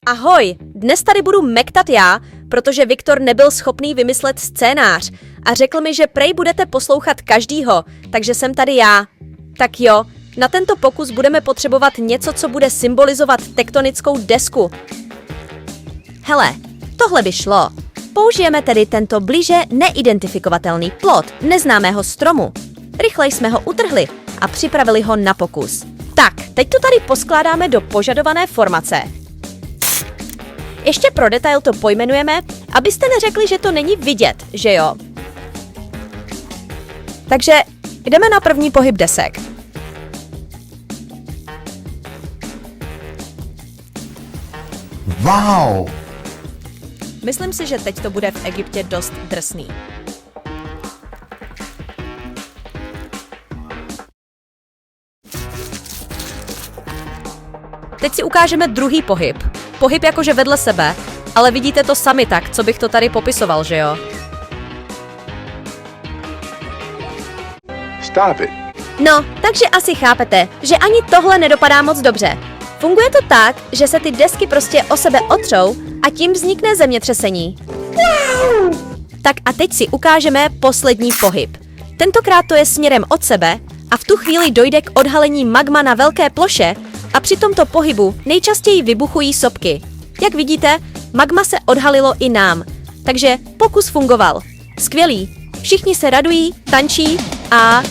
Ahoj, dnes tady budu mektat já, protože Viktor nebyl schopný vymyslet scénář a řekl mi, že prej budete poslouchat každýho, takže jsem tady já. Tak jo, na tento pokus budeme potřebovat něco, co bude symbolizovat tektonickou desku. Hele, tohle by šlo. Použijeme tedy tento blíže neidentifikovatelný plot neznámého stromu. Rychle jsme ho utrhli a připravili ho na pokus. Tak, teď to tady poskládáme do požadované formace. Ještě pro detail to pojmenujeme, abyste neřekli, že to není vidět, že jo? Takže jdeme na první pohyb desek. Wow! Myslím si, že teď to bude v Egyptě dost drsný. Teď si ukážeme druhý pohyb. Pohyb jakože vedle sebe, ale vidíte to sami tak, co bych to tady popisoval, že jo? Stop it. No, takže asi chápete, že ani tohle nedopadá moc dobře. Funguje to tak, že se ty desky prostě o sebe otřou a tím vznikne zemětřesení. Tak a teď si ukážeme poslední pohyb. Tentokrát to je směrem od sebe a v tu chvíli dojde k odhalení magma na velké ploše a při tomto pohybu nejčastěji vybuchují sopky. Jak vidíte, magma se odhalilo i nám, takže pokus fungoval. Skvělý. Všichni se radují, tančí a